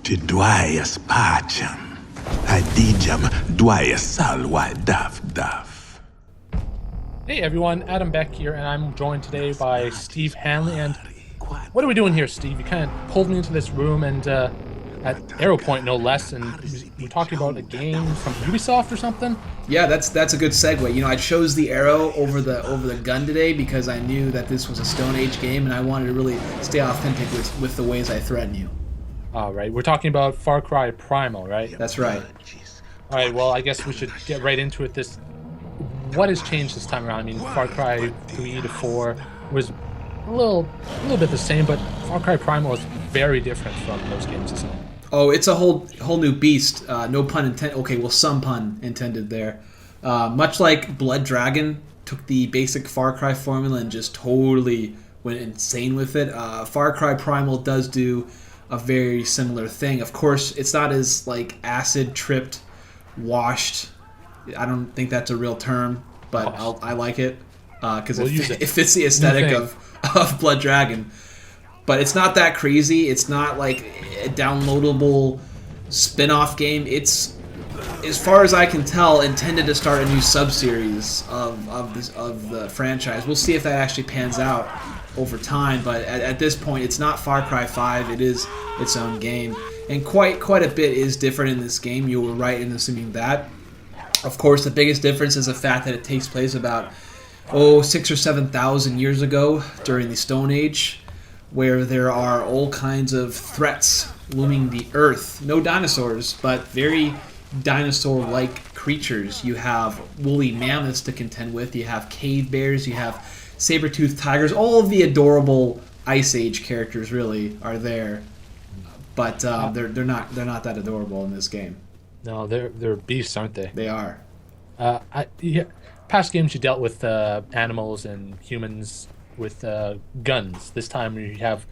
Ti duaia spacem. Hadijam duaia salwa daf. Hey everyone, Adam Beck here, and I'm joined today by Steve Hannley. And what are we doing here, Steve? You kind of pulled me into this room, and at Arrow Point, no less, and we're talking about a game from Ubisoft or something. Yeah, that's a good segue. You know, I chose the arrow over the gun today because I knew that this was a Stone Age game, and I wanted to really stay authentic with the ways I threaten you. All right, we're talking about Far Cry Primal, right? That's right. All right, well, I guess we should get right into it. What has changed this time around? I mean, Far Cry 3 to 4 was a little bit the same, but Far Cry Primal is very different from those games, isn't it? Oh, it's a whole new beast. No pun intended. Okay, well, some pun intended there. Much like Blood Dragon took the basic Far Cry formula and just totally went insane with it, Far Cry Primal does do a very similar thing. Of course, it's not as like acid tripped, washed. I don't think that's a real term, but I like it because it fits the aesthetic of Blood Dragon. But it's not that crazy. It's not like a downloadable spin-off game. It's, as far as I can tell, intended to start a new sub-series of the franchise. We'll see if that actually pans out over time. But at this point, it's not Far Cry 5. It is its own game. And quite a bit is different in this game. You were right in assuming that. Of course, the biggest difference is the fact that it takes place about 6,000 or 7,000 years ago during the Stone Age, where there are all kinds of threats looming the earth. No dinosaurs, but very dinosaur-like creatures. You have woolly mammoths to contend with. You have cave bears. You have saber-toothed tigers. All of the adorable Ice Age characters really are there, but they're not that adorable in this game. No, they're beasts, aren't they? They are. Past games you dealt with animals and humans with guns. This time you have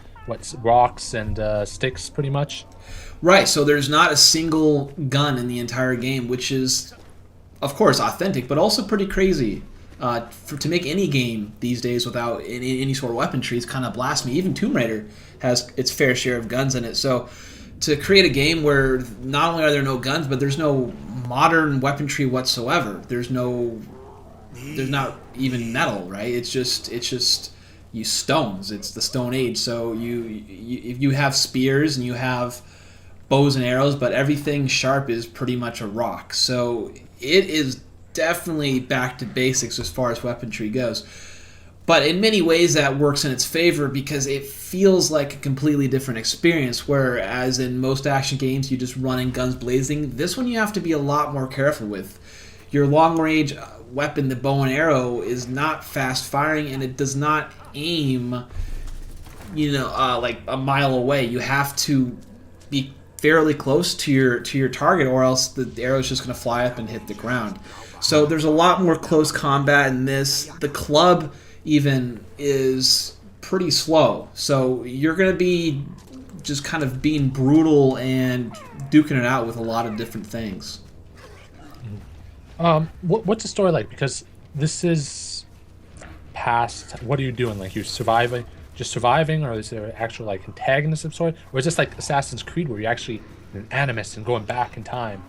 rocks and sticks, pretty much. Right. So there's not a single gun in the entire game, which is, of course, authentic, but also pretty crazy. To make any game these days without any sort of weaponry is kind of blasphemy. Even Tomb Raider has its fair share of guns in it. So to create a game where not only are there no guns, but there's no modern weaponry whatsoever. There's not even metal, right? It's just you stones. It's the Stone Age. So you have spears and you have bows and arrows, but everything sharp is pretty much a rock. So it is definitely back to basics as far as weaponry goes. But in many ways that works in its favor because it feels like a completely different experience, whereas in most action games you just run in guns blazing. This one you have to be a lot more careful with. Your long-range weapon, the bow and arrow, is not fast-firing, and it does not aim, like a mile away. You have to be fairly close to your target, or else the arrow is just going to fly up and hit the ground. So there's a lot more close combat in this. The club even is pretty slow, so you're going to be just kind of being brutal and duking it out with a lot of different things. What's the story like? Because this is past. What are you doing? Like, you're surviving, or is there actual like antagonist of story, or is this like Assassin's Creed where you're actually an animist and going back in time?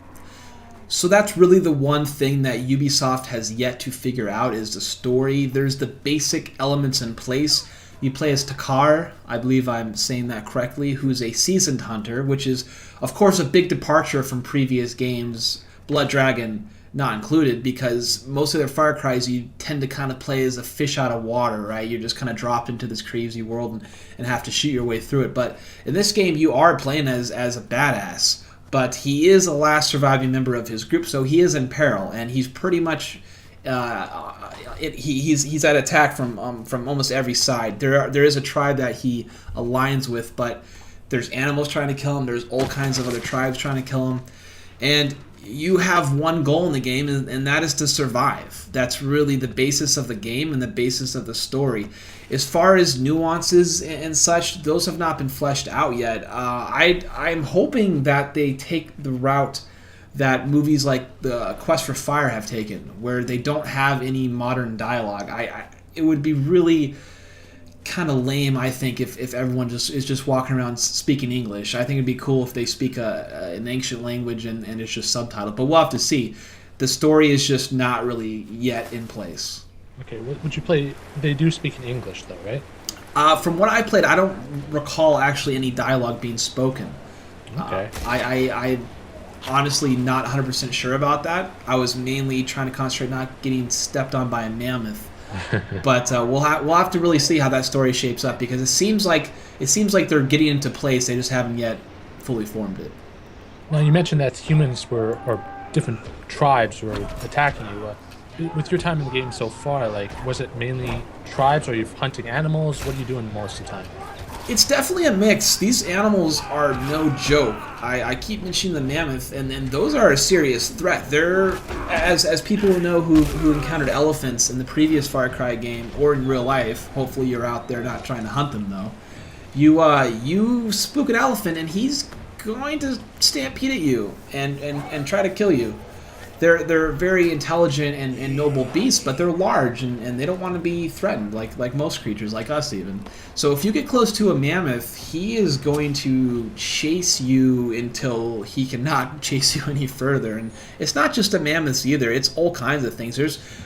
So that's really the one thing that Ubisoft has yet to figure out is the story. There's the basic elements in place. You play as Takar, I believe I'm saying that correctly, who's a seasoned hunter, which is, of course, a big departure from previous games, Blood Dragon not included, because most of their Far Cries you tend to kind of play as a fish out of water, right? You're just kind of dropped into this crazy world and have to shoot your way through it. But in this game, you are playing as a badass. But he is the last surviving member of his group, so he is in peril, and he's pretty much he's at attack from almost every side. There is a tribe that he aligns with, but there's animals trying to kill him. There's all kinds of other tribes trying to kill him, and you have one goal in the game, and that is to survive. That's really the basis of the game and the basis of the story. As far as nuances and such, those have not been fleshed out yet. I'm hoping that they take the route that movies like the Quest for Fire have taken, where they don't have any modern dialogue. It would be really kind of lame, I think, if everyone is just walking around speaking English. I think it'd be cool if they speak an ancient language and it's just subtitled. But we'll have to see. The story is just not really yet in place. Okay, what would you play? They do speak in English, though, right? From what I played, I don't recall actually any dialogue being spoken. Okay. I honestly not 100% sure about that. I was mainly trying to concentrate not getting stepped on by a mammoth. But we'll have to really see how that story shapes up, because it seems like they're getting into place. They just haven't yet fully formed it. Now, you mentioned that humans or different tribes were attacking you. With your time in the game so far, like, was it mainly tribes, or are you hunting animals? What are you doing most of the time? It's definitely a mix. These animals are no joke. I keep mentioning the mammoth, and those are a serious threat. They're, as people know who encountered elephants in the previous Far Cry game, or in real life, hopefully you're out there not trying to hunt them though, you spook an elephant and he's going to stampede at you and try to kill you. They're very intelligent and noble beasts, but they're large and they don't want to be threatened like most creatures, like us even. So if you get close to a mammoth, he is going to chase you until he cannot chase you any further. And it's not just a mammoth either; it's all kinds of things.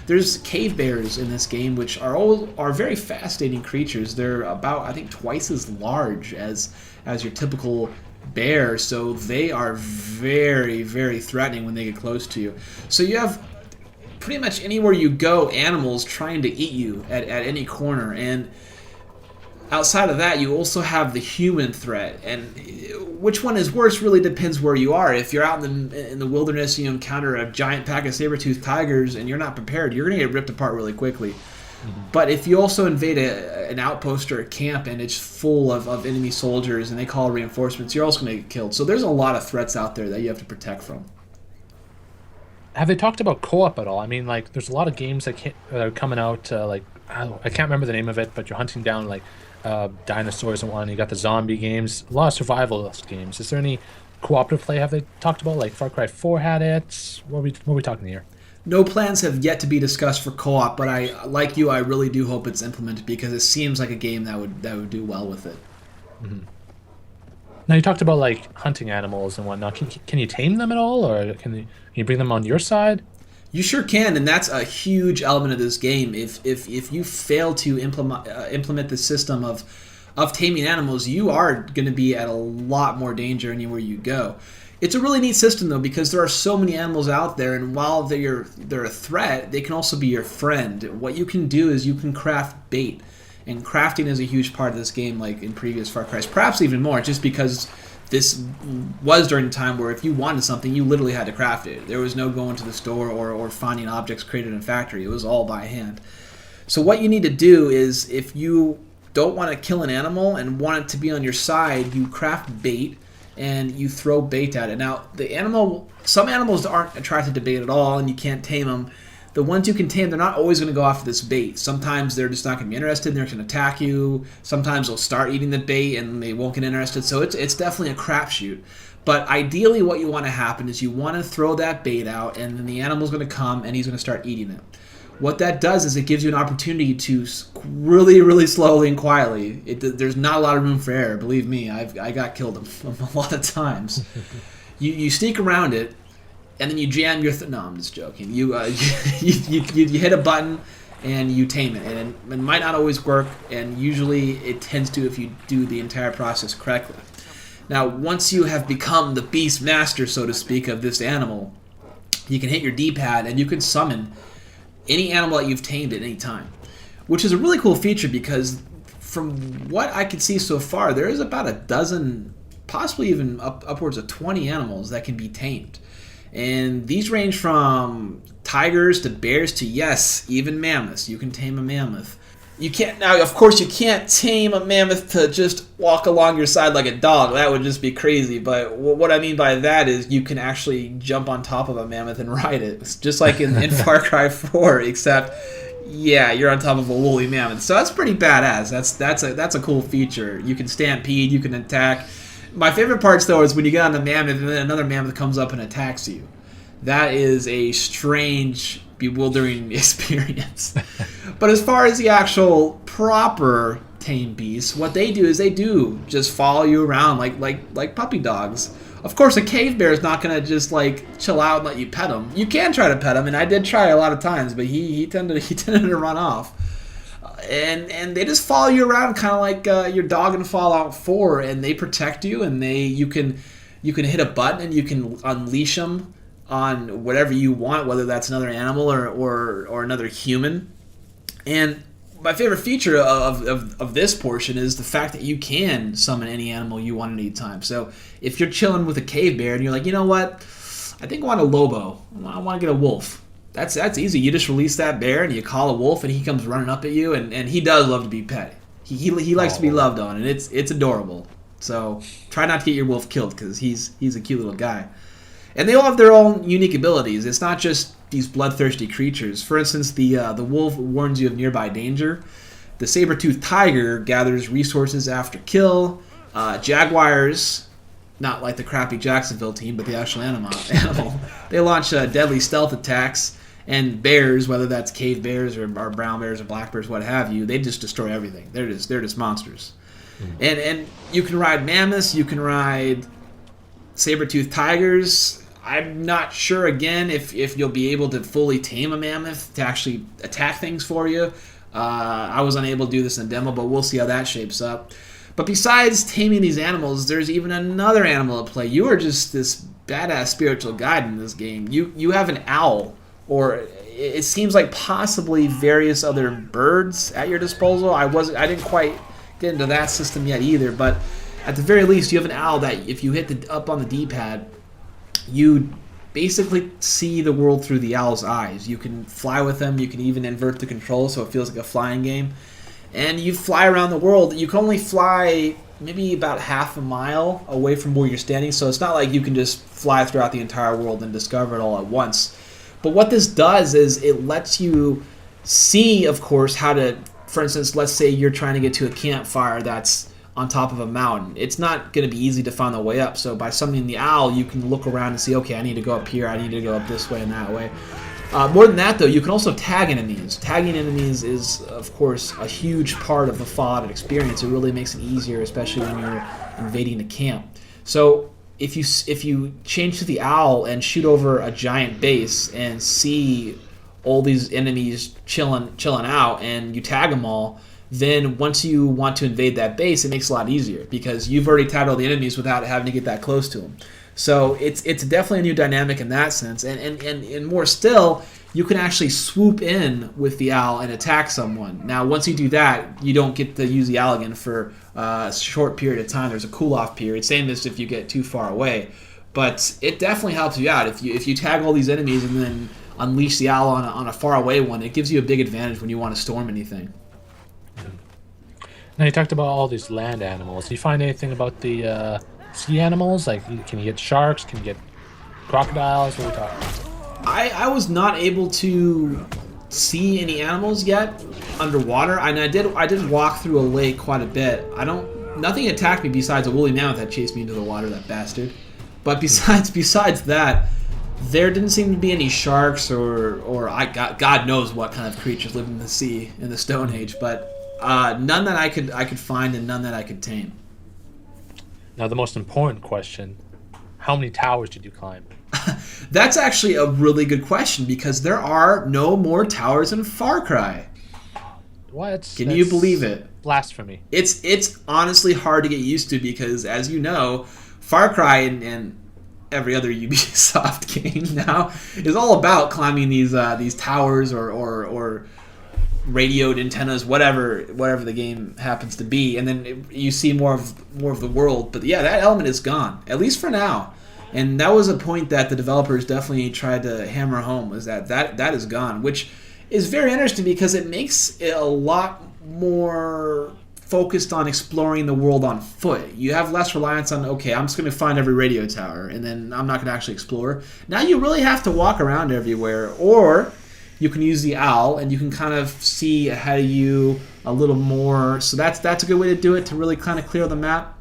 There's cave bears in this game, which are very fascinating creatures. They're about, I think, twice as large as your typical bear, so they are very, very threatening when they get close to you. So you have pretty much anywhere you go animals trying to eat you at any corner, and outside of that you also have the human threat, and which one is worse really depends where you are. If you're out in the wilderness and you encounter a giant pack of saber-toothed tigers and you're not prepared, you're going to get ripped apart really quickly. But if you also invade an outpost or a camp and it's full of enemy soldiers and they call reinforcements, you're also going to get killed. So there's a lot of threats out there that you have to protect from. Have they talked about co-op at all? I mean, like, there's a lot of games that are coming out, like, I can't remember the name of it, but you're hunting down, like, dinosaurs and whatnot. You got the zombie games, a lot of survivalist games. Is there any cooperative play have they talked about? Like, Far Cry 4 had it. What are we talking here? No plans have yet to be discussed for co-op, but I really do hope it's implemented, because it seems like a game that would do well with it. Mm-hmm. Now, you talked about, like, hunting animals and whatnot. Can you tame them at all, or can you bring them on your side? You sure can, and that's a huge element of this game. If you fail to implement the system of taming animals, you are going to be at a lot more danger anywhere you go. It's a really neat system, though, because there are so many animals out there, and while they're a threat, they can also be your friend. What you can do is you can craft bait, and crafting is a huge part of this game, like in previous Far Cry's, perhaps even more, just because this was during a time where if you wanted something, you literally had to craft it. There was no going to the store or finding objects created in a factory. It was all by hand. So what you need to do is, if you don't want to kill an animal and want it to be on your side, you craft bait, and you throw bait at it. Now, some animals aren't attracted to bait at all, and you can't tame them. The ones you can tame, they're not always going to go after this bait. Sometimes they're just not going to be interested, and they're going to attack you. Sometimes they'll start eating the bait, and they won't get interested. So it's definitely a crapshoot. But ideally, what you want to happen is you want to throw that bait out, and then the animal's going to come, and he's going to start eating it. What that does is it gives you an opportunity to really, really slowly and quietly. There's not a lot of room for error. Believe me, I got killed a lot of times. You sneak around it, and then you jam your... No, I'm just joking. You hit a button, and you tame it. And it might not always work, and usually it tends to if you do the entire process correctly. Now, once you have become the beast master, so to speak, of this animal, you can hit your D-pad, and you can summon any animal that you've tamed at any time, which is a really cool feature, because from what I can see so far, there is about a dozen, possibly even upwards of 20 animals that can be tamed. And these range from tigers to bears to, yes, even mammoths. You can tame a mammoth. You can't, now, of course, you can't tame a mammoth to just walk along your side like a dog. That would just be crazy. But what I mean by that is you can actually jump on top of a mammoth and ride it. It's just like in Far Cry 4, except, yeah, you're on top of a woolly mammoth. So that's pretty badass. That's a cool feature. You can stampede, you can attack. My favorite parts, though, is when you get on the mammoth and then another mammoth comes up and attacks you. That is a strange, bewildering experience. But as far as the actual proper tame beasts, what they do is they do just follow you around like puppy dogs. Of course, a cave bear is not going to just like chill out and let you pet him. You can try to pet him, and I did try a lot of times, but he tended to run off. And they just follow you around, kind of like your dog in Fallout 4, and they protect you, and you can hit a button and you can unleash them on whatever you want, whether that's another animal or another human. And my favorite feature of this portion is the fact that you can summon any animal you want at any time. So if you're chilling with a cave bear and you're like, you know what, I think I want a lobo. I want to get a wolf. That's easy. You just release that bear and you call a wolf and he comes running up at you, and he does love to be pet. He likes to be loved on, and it's adorable. So try not to get your wolf killed because he's a cute little guy. And they all have their own unique abilities. It's not just these bloodthirsty creatures. For instance, the wolf warns you of nearby danger. The saber-toothed tiger gathers resources after kill. Jaguars, not like the crappy Jacksonville team, but the actual animal, they launch deadly stealth attacks. And bears, whether that's cave bears or brown bears or black bears, what have you, they just destroy everything. They're just monsters. Mm. And you can ride mammoths, you can ride saber-toothed tigers. I'm not sure, again, if you'll be able to fully tame a mammoth to actually attack things for you. I was unable to do this in the demo, but we'll see how that shapes up. But besides taming these animals, there's even another animal at play. You are just this badass spiritual guide in this game. You have an owl, or it seems like possibly various other birds at your disposal. I didn't quite get into that system yet either, but at the very least, you have an owl that if you hit up on the D-pad, you basically see the world through the owl's eyes. You can fly with them. You can even invert the controls so it feels like a flying game. And you fly around the world. You can only fly maybe about half a mile away from where you're standing, so it's not like you can just fly throughout the entire world and discover it all at once. But what this does is it lets you see, of course, how to, for instance, let's say you're trying to get to a campfire that's on top of a mountain. It's not going to be easy to find the way up. So by summoning the owl, you can look around and see, okay, I need to go up here, I need to go up this way and that way. More than that, though, you can also tag enemies. Tagging enemies is, of course, a huge part of the Fallout experience. It really makes it easier, especially when you're invading a camp. So if you change to the owl and shoot over a giant base and see all these enemies chilling out, and you tag them all, then once you want to invade that base, it makes it a lot easier because you've already tagged all the enemies without having to get that close to them. So it's definitely a new dynamic in that sense. And more still, you can actually swoop in with the owl and attack someone. Now, once you do that, you don't get to use the owl again for a short period of time. There's a cool-off period, same as if you get too far away. But it definitely helps you out. If you tag all these enemies and then unleash the owl on a far-away one, it gives you a big advantage when you want to storm anything. Now, you talked about all these land animals. Do you find anything about the sea animals? Like, can you get sharks? Can you get crocodiles? What are we talking? I was not able to see any animals yet underwater. And I did walk through a lake quite a bit. Nothing attacked me besides a woolly mammoth that chased me into the water, that bastard. But besides that, there didn't seem to be any sharks or God knows what kind of creatures live in the sea in the Stone Age. But none that I could find, and none that I could tame. Now, the most important question: how many towers did you climb? That's actually a really good question because there are no more towers in Far Cry. What? Can you believe it? Blasphemy. It's honestly hard to get used to because, as you know, Far Cry and every other Ubisoft game now is all about climbing these towers or radioed antennas, whatever the game happens to be, and then you see more of the world. But yeah, that element is gone, at least for now. And that was a point that the developers definitely tried to hammer home, was that is gone, which is very interesting because it makes it a lot more focused on exploring the world on foot. You have less reliance on, okay, I'm just going to find every radio tower, and then I'm not going to actually explore. Now you really have to walk around everywhere, or you can use the owl, and you can kind of see ahead of you a little more. So that's a good way to do it, to really kind of clear the map.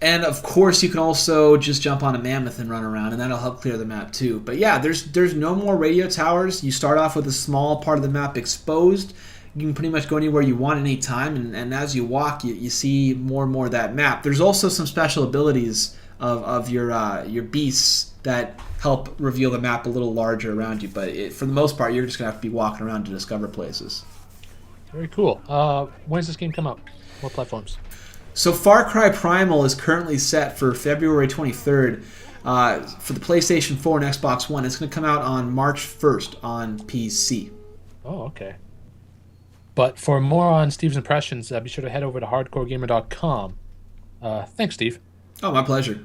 And of course, you can also just jump on a mammoth and run around, and that'll help clear the map too. But yeah, there's no more radio towers. You start off with a small part of the map exposed, You can pretty much go anywhere you want any time, and as you walk, you see more and more of that map. There's also some special abilities of your beasts that help reveal the map a little larger around you, but for the most part, you're just going to have to be walking around to discover places. Very cool. When does this game come out? What platforms? So Far Cry Primal is currently set for February 23rd for the PlayStation 4 and Xbox One. It's going to come out on March 1st on PC. Oh, okay. But for more on Steve's impressions, be sure to head over to hardcoregamer.com. Thanks, Steve. Oh, my pleasure.